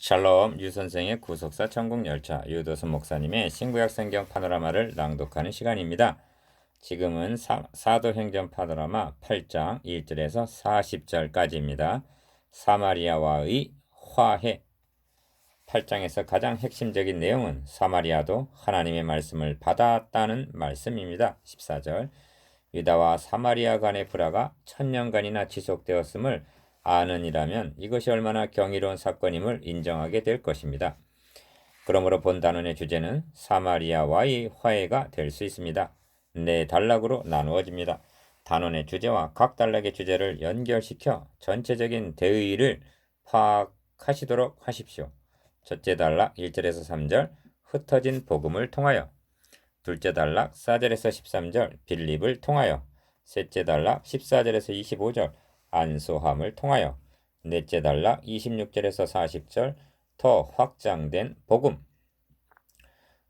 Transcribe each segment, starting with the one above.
샬롬 유선생의 구속사 천국열차 유도순 목사님의 신구약 성경 파노라마를 낭독하는 시간입니다. 지금은 사도행전 파노라마 8장 1절에서 40절까지입니다. 사마리아와의 화해. 8장에서 가장 핵심적인 내용은 사마리아도 하나님의 말씀을 받았다는 말씀입니다. 14절 유다와 사마리아 간의 불화가 1000년간이나 지속되었음을 아는이라면 이것이 얼마나 경이로운 사건임을 인정하게 될 것입니다. 그러므로 본 단원의 주제는 사마리아와의 화해가 될 수 있습니다. 네 단락으로 나누어집니다. 단원의 주제와 각 단락의 주제를 연결시켜 전체적인 대의를 파악하시도록 하십시오. 첫째 단락 1절에서 3절 흩어진 복음을 통하여, 둘째 단락 4절에서 13절 빌립을 통하여, 셋째 단락 14절에서 25절 안소함을 통하여, 넷째 단락 26절에서 40절 더 확장된 복음.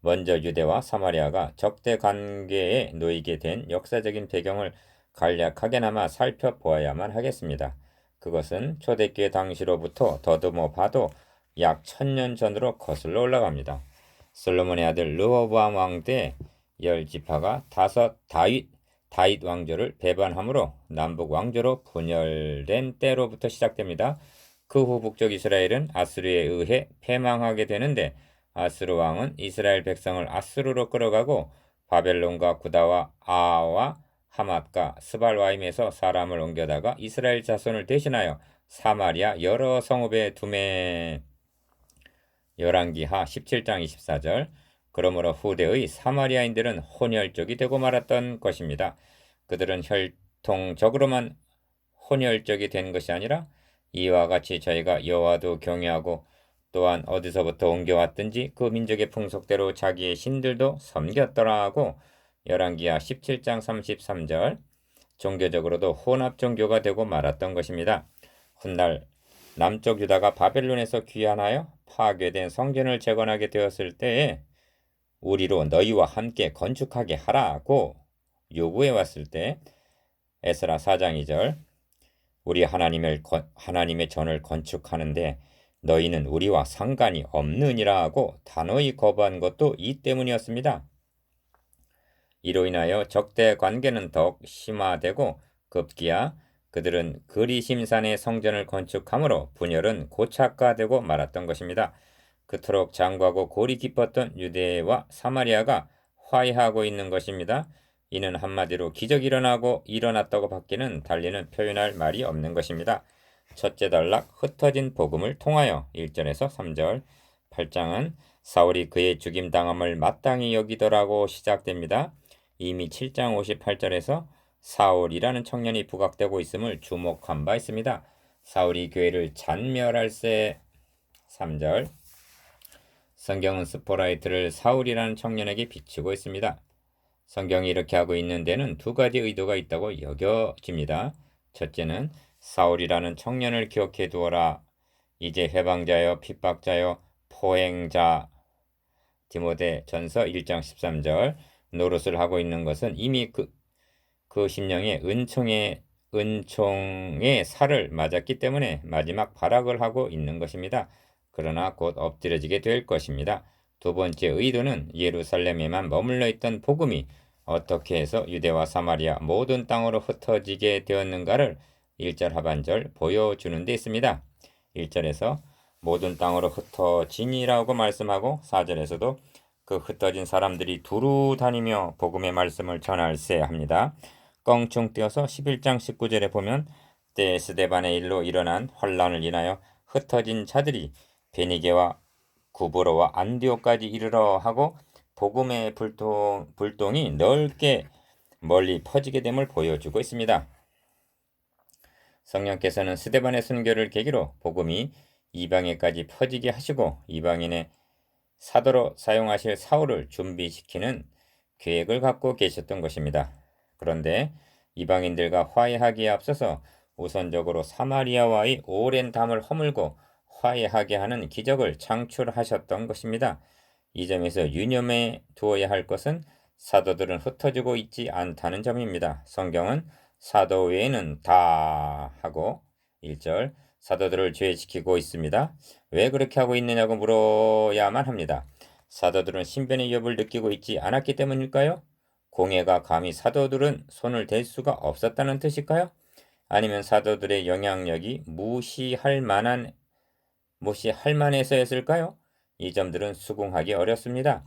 먼저 유대와 사마리아가 적대 관계에 놓이게 된 역사적인 배경을 간략하게나마 살펴보아야만 하겠습니다. 그것은 초대교회 당시로부터 더듬어 봐도 약 1000년 전으로 거슬러 올라갑니다. 솔로몬의 아들 르호보암 왕 때 10지파가 다윗 왕조를 배반함으로 남북 왕조로 분열된 때로부터 시작됩니다. 그 후 북쪽 이스라엘은 아수르에 의해 패망하게 되는데 아수르 왕은 이스라엘 백성을 아수르로 끌어가고 바벨론과 구다와 아와 하맛과 스발와임에서 사람을 옮겨다가 이스라엘 자손을 대신하여 사마리아 여러 성읍에 두매. 열왕기하 17장 24절 그러므로 후대의 사마리아인들은 혼혈족이 되고 말았던 것입니다. 그들은 혈통적으로만 혼혈족이 된 것이 아니라 이와 같이 저희가 여호와도 경외하고 또한 어디서부터 옮겨왔든지 그 민족의 풍속대로 자기의 신들도 섬겼더라고. 열왕기하 17장 33절 종교적으로도 혼합 종교가 되고 말았던 것입니다. 훗날 남쪽 유다가 바벨론에서 귀환하여 파괴된 성전을 재건하게 되었을 때에 우리로 너희와 함께 건축하게 하라고 요구해 왔을 때 에스라 4장 2절 우리 하나님의 전을 건축하는데 너희는 우리와 상관이 없느니라 하고 단호히 거부한 것도 이 때문이었습니다. 이로 인하여 적대 관계는 더욱 심화되고 급기야 그들은 그리심산의 성전을 건축함으로 분열은 고착화되고 말았던 것입니다. 그토록 장구하고 골이 깊었던 유대와 사마리아가 화해하고 있는 것입니다. 이는 한마디로 기적이 일어났다고 밖에는 달리는 표현할 말이 없는 것입니다. 첫째 단락 흩어진 복음을 통하여 1절에서 3절 8장은 사울이 그의 죽임당함을 마땅히 여기더라고 시작됩니다. 이미 7장 58절에서 사울이라는 청년이 부각되고 있음을 주목한 바 있습니다. 사울이 교회를 잔멸할세. 3절 성경은 스포라이트를 사울이라는 청년에게 비추고 있습니다. 성경이 이렇게 하고 있는 데는 두 가지 의도가 있다고 여겨집니다. 첫째는 사울이라는 청년을 기억해 두어라. 이제 해방자여 핍박자여 포행자. 디모데 전서 1장 13절 노릇을 하고 있는 것은 이미 그 심령에 은총의 살을 맞았기 때문에 마지막 발악을 하고 있는 것입니다. 그러나 곧 엎드려지게 될 것입니다. 두 번째 의도는 예루살렘에만 머물러 있던 복음이 어떻게 해서 유대와 사마리아 모든 땅으로 흩어지게 되었는가를 1절 하반절 보여주는 데 있습니다. 1절에서 모든 땅으로 흩어지니라고 말씀하고 4절에서도 그 흩어진 사람들이 두루 다니며 복음의 말씀을 전할세 합니다. 껑충 띄어서 11장 19절에 보면 때 스데반의 일로 일어난 환란을 인하여 흩어진 자들이 베니게와 구브로와 안디오까지 이르러 하고 복음의 불똥이 넓게 멀리 퍼지게 됨을 보여주고 있습니다. 성령께서는 스데반의 순교를 계기로 복음이 이방에까지 퍼지게 하시고 이방인의 사도로 사용하실 사울을 준비시키는 계획을 갖고 계셨던 것입니다. 그런데 이방인들과 화해하기에 앞서서 우선적으로 사마리아와의 오랜 담을 허물고 화해하게 하는 기적을 창출하셨던 것입니다. 이 점에서 유념해 두어야 할 것은 사도들은 흩어지고 있지 않다는 점입니다. 성경은 사도 외에는 다 하고 1절 사도들을 죄시키고 있습니다. 왜 그렇게 하고 있느냐고 물어야만 합니다. 사도들은 신변의 위협을 느끼고 있지 않았기 때문일까요? 공예가 감히 사도들은 손을 댈 수가 없었다는 뜻일까요? 아니면 사도들의 영향력이 무시할 만해서였을까요? 이 점들은 수긍하기 어렵습니다.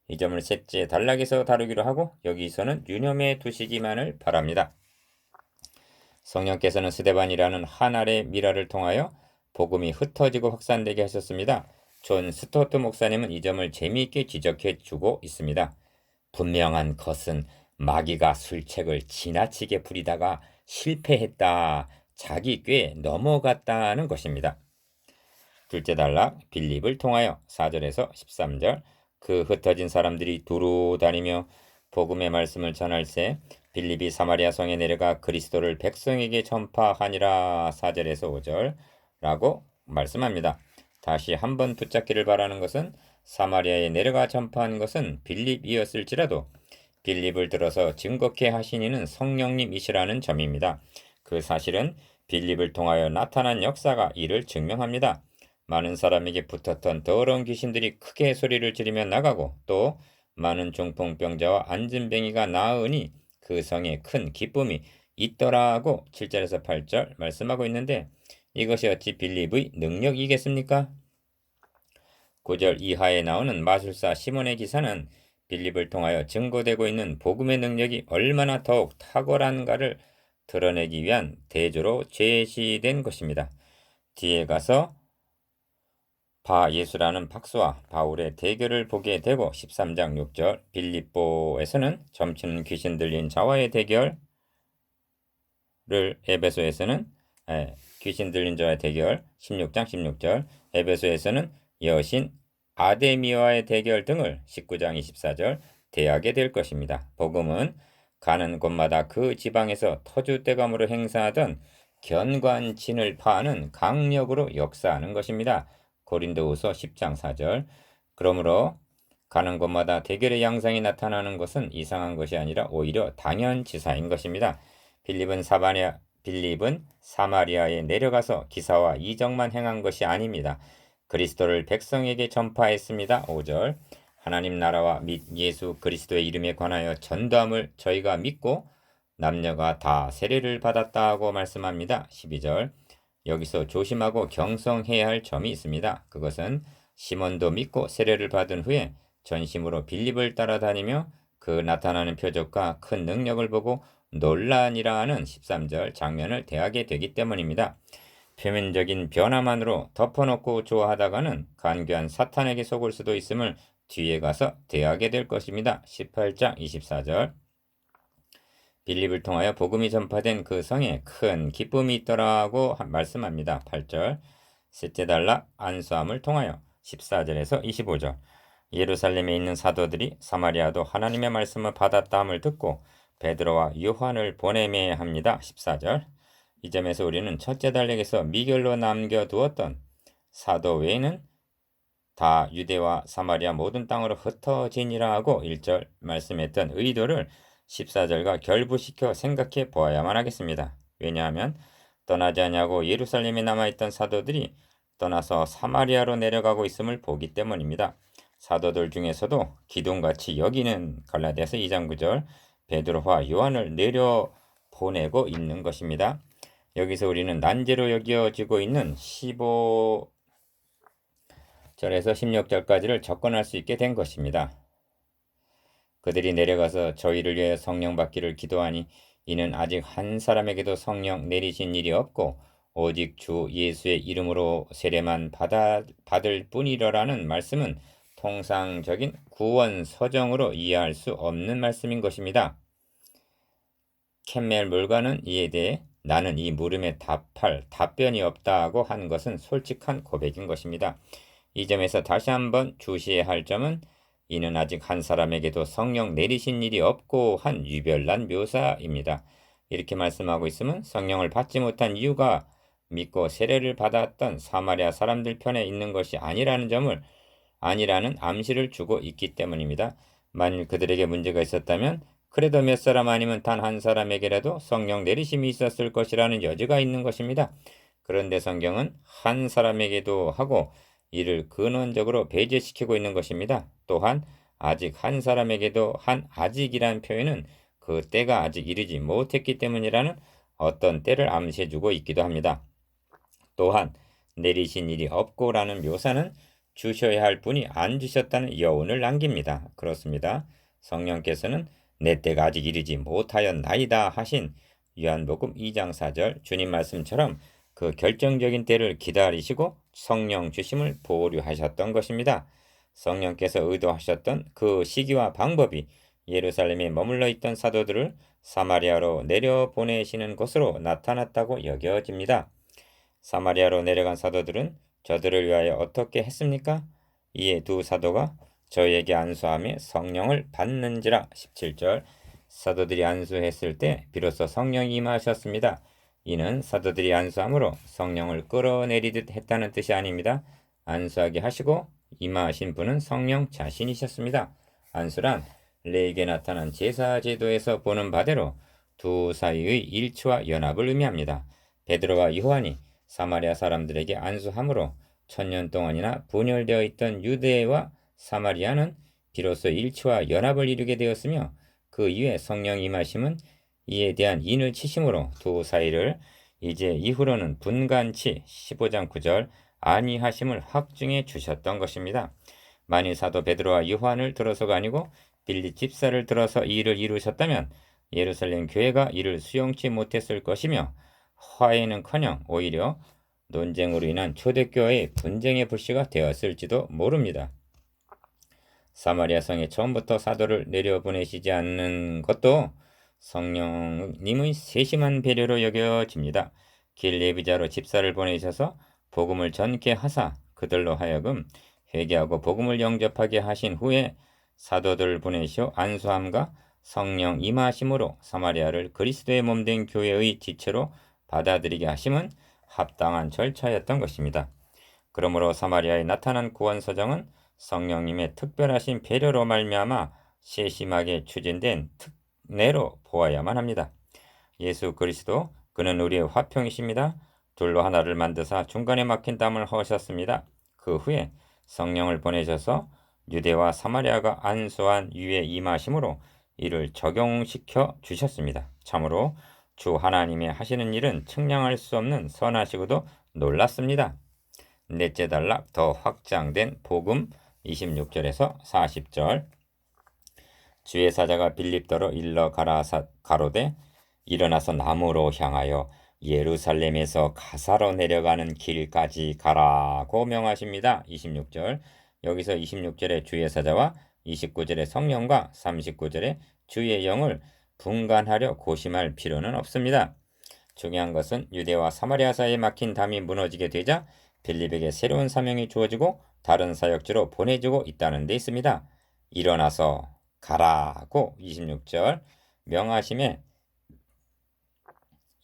이 점을 셋째 단락에서 다루기로 하고 여기서는 유념해 두시기만을 바랍니다. 성령께서는 스데반이라는 한 알의 미라를 통하여 복음이 흩어지고 확산되게 하셨습니다. 존 스토트 목사님은 이 점을 재미있게 지적해 주고 있습니다. 분명한 것은 마귀가 술책을 지나치게 부리다가 실패했다, 자기 꾀에 넘어갔다는 것입니다. 둘째 단락 빌립을 통하여 4절에서 13절 그 흩어진 사람들이 두루 다니며 복음의 말씀을 전할세 빌립이 사마리아 성에 내려가 그리스도를 백성에게 전파하니라 4절에서 5절 라고 말씀합니다. 다시 한번 붙잡기를 바라는 것은 사마리아에 내려가 전파한 것은 빌립이었을지라도 빌립을 들어서 증거케 하신 이는 성령님이시라는 점입니다. 그 사실은 빌립을 통하여 나타난 역사가 이를 증명합니다. 많은 사람에게 붙었던 더러운 귀신들이 크게 소리를 지르며 나가고 또 많은 중풍병자와 안진뱅이가 나으니 그 성에 큰 기쁨이 있더라고 7절에서 8절 말씀하고 있는데 이것이 어찌 빌립의 능력이겠습니까? 9절 이하에 나오는 마술사 시몬의 기사는 빌립을 통하여 증거되고 있는 복음의 능력이 얼마나 더욱 탁월한가를 드러내기 위한 대조로 제시된 것입니다. 뒤에 가서 바 예수라는 박수와 바울의 대결을 보게 되고 13장 6절 빌립보에서는 점치는 귀신 들린 자와의 대결을 에베소에서는 귀신 들린 자와의 대결 16장 16절 에베소에서는 여신 아데미와의 대결 등을 19장 24절 대하게 될 것입니다. 복음은 가는 곳마다 그 지방에서 터줏대감으로 행사하던 견관진을 파하는 강력으로 역사하는 것입니다. 고린도후서 10장 4절 그러므로 가는 곳마다 대결의 양상이 나타나는 것은 이상한 것이 아니라 오히려 당연지사인 것입니다. 빌립은 사마리아에 내려가서 기사와 이적만 행한 것이 아닙니다. 그리스도를 백성에게 전파했습니다. 5절 하나님 나라와 및 예수 그리스도의 이름에 관하여 전도함을 저희가 믿고 남녀가 다 세례를 받았다고 말씀합니다. 12절 여기서 조심하고 경성해야 할 점이 있습니다. 그것은 시몬도 믿고 세례를 받은 후에 전심으로 빌립을 따라다니며 그 나타나는 표적과 큰 능력을 보고 논란이라 하는 13절 장면을 대하게 되기 때문입니다. 표면적인 변화만으로 덮어놓고 좋아하다가는 간교한 사탄에게 속을 수도 있음을 뒤에 가서 대하게 될 것입니다. 18장 24절 빌립을 통하여 복음이 전파된 그 성에 큰 기쁨이 있더라고 말씀합니다. 8절 셋째 단락 안수함을 통하여 14절에서 25절 예루살렘에 있는 사도들이 사마리아도 하나님의 말씀을 받았다함을 듣고 베드로와 요한을 보내매야 합니다. 14절 이 점에서 우리는 첫째 단락에서 미결로 남겨두었던 사도 외에는 다 유대와 사마리아 모든 땅으로 흩어지니라 하고 1절 말씀했던 의도를 14절과 결부시켜 생각해 보아야만 하겠습니다. 왜냐하면 떠나지 않냐고 예루살렘에 남아있던 사도들이 떠나서 사마리아로 내려가고 있음을 보기 때문입니다. 사도들 중에서도 기둥같이 여기는 갈라디아서 2장 9절 베드로와 요한을 내려보내고 있는 것입니다. 여기서 우리는 난제로 여겨지고 있는 15절에서 16절까지를 접근할 수 있게 된 것입니다. 그들이 내려가서 저희를 위하여 성령 받기를 기도하니 이는 아직 한 사람에게도 성령 내리신 일이 없고 오직 주 예수의 이름으로 세례만 받을 뿐이라는 말씀은 통상적인 구원 서정으로 이해할 수 없는 말씀인 것입니다. 캔멜 몰가는 이에 대해 나는 이 물음에 답할 답변이 없다고 한 것은 솔직한 고백인 것입니다. 이 점에서 다시 한번 주시해야 할 점은 이는 아직 한 사람에게도 성령 내리신 일이 없고 한 유별난 묘사입니다. 이렇게 말씀하고 있으면 성령을 받지 못한 이유가 믿고 세례를 받았던 사마리아 사람들 편에 있는 것이 아니라는 암시를 주고 있기 때문입니다. 만일 그들에게 문제가 있었다면 그래도 몇 사람 아니면 단 한 사람에게라도 성령 내리심이 있었을 것이라는 여지가 있는 것입니다. 그런데 성경은 한 사람에게도 하고 이를 근원적으로 배제시키고 있는 것입니다. 또한 아직 한 사람에게도 한 아직이란 표현은 그 때가 아직 이르지 못했기 때문이라는 어떤 때를 암시해주고 있기도 합니다. 또한 내리신 일이 없고라는 묘사는 주셔야 할 분이 안 주셨다는 여운을 남깁니다. 그렇습니다. 성령께서는 내 때가 아직 이르지 못하였나이다 하신 요한복음 2장 4절 주님 말씀처럼 그 결정적인 때를 기다리시고 성령 주심을 보류하셨던 것입니다. 성령께서 의도하셨던 그 시기와 방법이 예루살렘에 머물러 있던 사도들을 사마리아로 내려보내시는 것으로 나타났다고 여겨집니다. 사마리아로 내려간 사도들은 저들을 위하여 어떻게 했습니까? 이에 두 사도가 저희에게 안수하며 성령을 받는지라. 17절. 사도들이 안수했을 때 비로소 성령이 임하셨습니다. 이는 사도들이 안수함으로 성령을 끌어내리듯 했다는 뜻이 아닙니다. 안수하게 하시고 임하신 분은 성령 자신이셨습니다. 안수란 레에게 나타난 제사 제도에서 보는 바대로 두 사이의 일치와 연합을 의미합니다. 베드로와 요한이 사마리아 사람들에게 안수함으로 1000년 동안이나 분열되어 있던 유대와 사마리아는 비로소 일치와 연합을 이루게 되었으며 그 이후에 성령 임하심은 이에 대한 인을 치심으로 두 사이를 이제 이후로는 분간치 15장 9절 아니하심을 확증해 주셨던 것입니다. 만일 사도 베드로와 요한을 들어서가 아니고 빌립 집사를 들어서 이 일을 이루셨다면 예루살렘 교회가 이를 수용치 못했을 것이며 화해는커녕 오히려 논쟁으로 인한 초대교회의 분쟁의 불씨가 되었을지도 모릅니다. 사마리아 성에 처음부터 사도를 내려보내시지 않는 것도 성령님의 세심한 배려로 여겨집니다. 길 예비자로 집사를 보내셔서 복음을 전케 하사 그들로 하여금 회개하고 복음을 영접하게 하신 후에 사도들을 보내시어 안수함과 성령 임하심으로 사마리아를 그리스도의 몸된 교회의 지체로 받아들이게 하심은 합당한 절차였던 것입니다. 그러므로 사마리아에 나타난 구원서정은 성령님의 특별하신 배려로 말미암아 세심하게 추진된 특례로 보아야만 합니다. 예수 그리스도 그는 우리의 화평이십니다. 둘로 하나를 만드사 중간에 막힌 담을 허셨습니다. 그 후에 성령을 보내셔서 유대와 사마리아가 안수한 유에 임하심으로 이를 적용시켜 주셨습니다. 참으로 주 하나님의 하시는 일은 측량할 수 없는 선하시고도 놀랍습니다. 넷째 단락 더 확장된 복음 26절에서 40절. 주의 사자가 빌립더로 일러 가로되 일어나서 남으로 향하여 예루살렘에서 가사로 내려가는 길까지 가라고 명하십니다. 26절. 여기서 26절의 주의 사자와 29절의 성령과 39절의 주의 영을 분간하려 고심할 필요는 없습니다. 중요한 것은 유대와 사마리아 사이에 막힌 담이 무너지게 되자 빌립에게 새로운 사명이 주어지고 다른 사역지로 보내주고 있다는 데 있습니다. 일어나서 가라고 26절 명하심에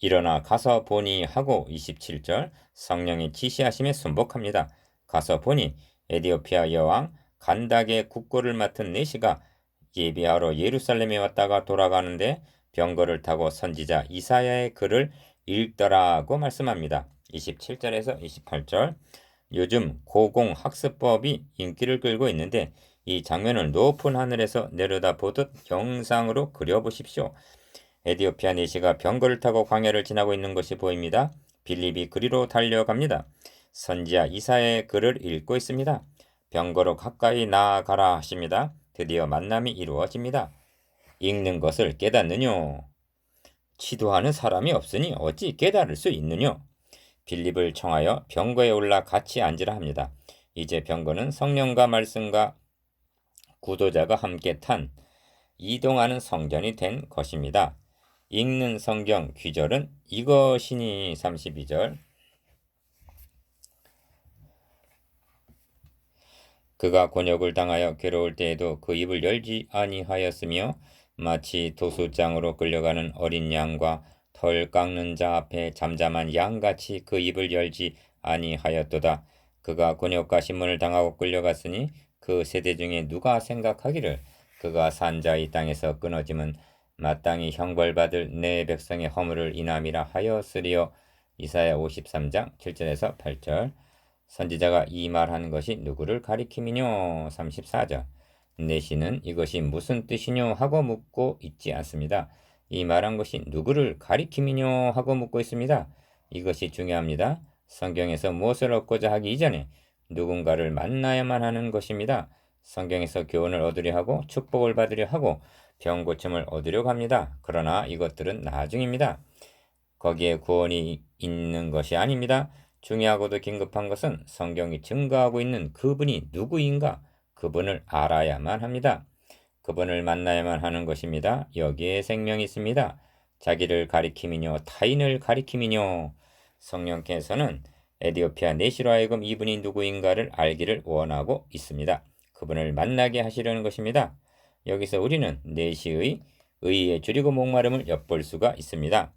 일어나 가서 보니 하고 27절 성령이 지시하심에 순복합니다. 가서 보니 에디오피아 여왕 간닥의 국고를 맡은 내시가 예비하러 예루살렘에 왔다가 돌아가는데 병거를 타고 선지자 이사야의 글을 읽더라고 말씀합니다. 27절에서 28절. 요즘 고공학습법이 인기를 끌고 있는데 이 장면을 높은 하늘에서 내려다보듯 영상으로 그려보십시오. 에디오피아 내시가 병거를 타고 광야를 지나고 있는 것이 보입니다. 빌립이 그리로 달려갑니다. 선지자 이사야의 글을 읽고 있습니다. 병거로 가까이 나아가라 하십니다. 드디어 만남이 이루어집니다. 읽는 것을 깨닫느뇨? 지도하는 사람이 없으니 어찌 깨달을 수 있느뇨? 빌립을 청하여 병거에 올라 같이 앉으라 합니다. 이제 병거는 성령과 말씀과 구도자가 함께 탄 이동하는 성전이 된 것입니다. 읽는 성경 귀절은 이것이니 32절. 그가 곤욕을 당하여 괴로울 때에도 그 입을 열지 아니하였으며 마치 도수장으로 끌려가는 어린 양과 털 깎는 자 앞에 잠잠한 양같이 그 입을 열지 아니하였도다. 그가 곤욕과 신문을 당하고 끌려갔으니 그 세대 중에 누가 생각하기를 그가 산 자 이 땅에서 끊어짐은 마땅히 형벌받을 내 백성의 허물을 인함이라 하였으리요. 이사야 53장 7절에서 8절. 선지자가 이 말한 것이 누구를 가리킴이뇨? 34절. 내시는 이것이 무슨 뜻이뇨? 하고 묻고 있지 않습니다. 이 말한 것이 누구를 가리킴이뇨? 하고 묻고 있습니다. 이것이 중요합니다. 성경에서 무엇을 얻고자 하기 이전에 누군가를 만나야만 하는 것입니다. 성경에서 교훈을 얻으려 하고 축복을 받으려 하고 병 고침을 얻으려고 합니다. 그러나 이것들은 나중입니다. 거기에 구원이 있는 것이 아닙니다. 중요하고도 긴급한 것은 성경이 증거하고 있는 그분이 누구인가? 그분을 알아야만 합니다. 그분을 만나야만 하는 것입니다. 여기에 생명이 있습니다. 자기를 가리킴이뇨 타인을 가리킴이뇨. 성령께서는 에디오피아 내시로 하여금 이분이 누구인가를 알기를 원하고 있습니다. 그분을 만나게 하시려는 것입니다. 여기서 우리는 내시의 의에 줄이고 목마름을 엿볼 수가 있습니다.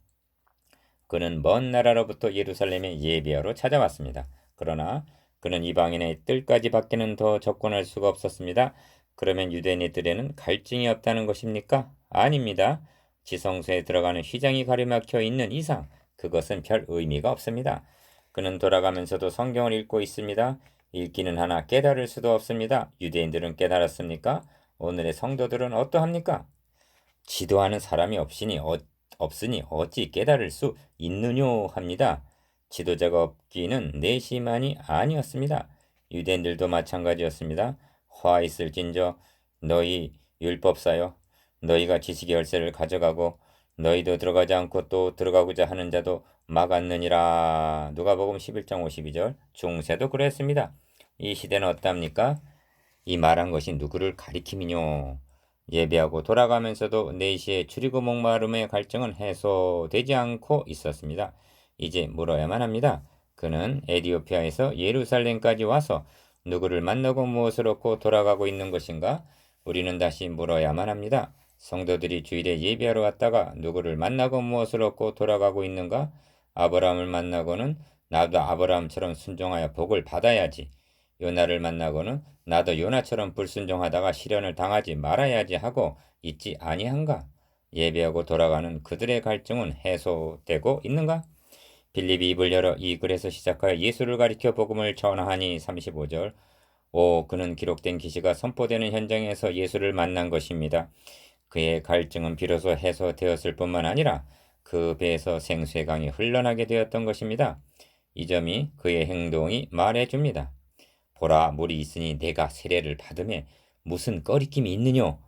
그는 먼 나라로부터 예루살렘에 예배하러 찾아왔습니다. 그러나 그는 이방인의 뜰까지 밖에는 더 접근할 수가 없었습니다. 그러면 유대인들에는 갈증이 없다는 것입니까? 아닙니다. 지성소에 들어가는 휘장이 가로막혀 있는 이상 그것은 별 의미가 없습니다. 그는 돌아가면서도 성경을 읽고 있습니다. 읽기는 하나 깨달을 수도 없습니다. 유대인들은 깨달았습니까? 오늘의 성도들은 어떠합니까? 지도하는 사람이 없으니 어찌 깨달을 수 있느뇨 합니다. 지도자가 없기는 내시만이 아니었습니다. 유대인들도 마찬가지였습니다. 화 있을진저 너희 율법사여 너희가 지식의 열쇠를 가져가고 너희도 들어가지 않고 또 들어가고자 하는 자도 막았느니라. 누가복음 11장 52절. 중세도 그랬습니다. 이 시대는 어떻답니까? 이 말한 것이 누구를 가리킴이뇨. 예배하고 돌아가면서도 내시의 줄이고 목마름의 갈증은 해소되지 않고 있었습니다. 이제 물어야만 합니다. 그는 에디오피아에서 예루살렘까지 와서 누구를 만나고 무엇을 얻고 돌아가고 있는 것인가? 우리는 다시 물어야만 합니다. 성도들이 주일에 예배하러 왔다가 누구를 만나고 무엇을 얻고 돌아가고 있는가? 아브라함을 만나고는 나도 아브라함처럼 순종하여 복을 받아야지. 요나를 만나고는 나도 요나처럼 불순종하다가 시련을 당하지 말아야지 하고 있지 아니한가? 예배하고 돌아가는 그들의 갈증은 해소되고 있는가? 빌립이 입을 열어 이 글에서 시작하여 예수를 가리켜 복음을 전하니 35절. 그는 기록된 기시가 선포되는 현장에서 예수를 만난 것입니다. 그의 갈증은 비로소 해소되었을 뿐만 아니라 그 배에서 생수의 강이 흘러나게 되었던 것입니다. 이 점이 그의 행동이 말해줍니다. 보라 물이 있으니 내가 세례를 받음에 무슨 꺼리낌이 있느뇨?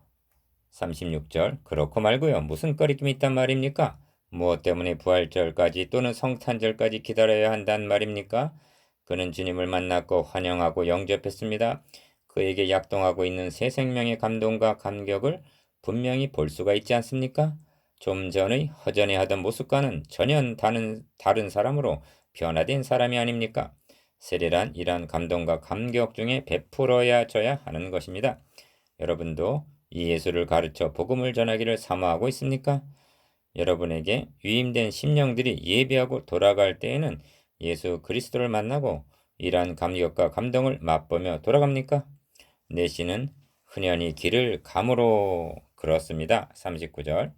36절. 그렇고 말고요. 무슨 꺼리낌이 있단 말입니까? 무엇 때문에 부활절까지 또는 성탄절까지 기다려야 한단 말입니까? 그는 주님을 만났고 환영하고 영접했습니다. 그에게 약동하고 있는 새 생명의 감동과 감격을 분명히 볼 수가 있지 않습니까? 좀 전의 허전해하던 모습과는 전혀 다른 사람으로 변화된 사람이 아닙니까? 세례란 이러한 감동과 감격 중에 베풀어져야 하는 것입니다. 여러분도 이 예수를 가르쳐 복음을 전하기를 사모하고 있습니까? 여러분에게 위임된 심령들이 예배하고 돌아갈 때에는 예수 그리스도를 만나고 이러한 감격과 감동을 맛보며 돌아갑니까? 내시는 흔연히 길을 감으로 그렇습니다. 39절.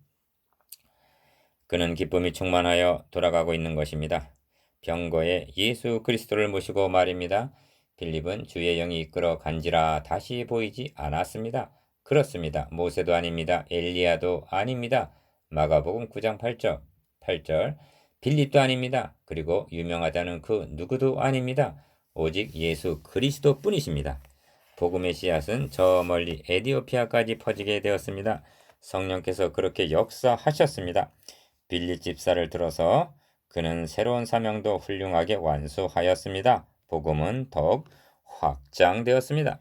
그는 기쁨이 충만하여 돌아가고 있는 것입니다. 병거에 예수 그리스도를 모시고 말입니다. 빌립은 주의 영이 이끌어 간지라 다시 보이지 않았습니다. 그렇습니다. 모세도 아닙니다. 엘리야도 아닙니다. 마가복음 9장 8절. 빌립도 아닙니다. 그리고 유명하다는 그 누구도 아닙니다. 오직 예수 그리스도 뿐이십니다. 복음의 씨앗은 저 멀리 에디오피아까지 퍼지게 되었습니다. 성령께서 그렇게 역사하셨습니다. 빌립 집사를 들어서 그는 새로운 사명도 훌륭하게 완수하였습니다. 복음은 더욱 확장되었습니다.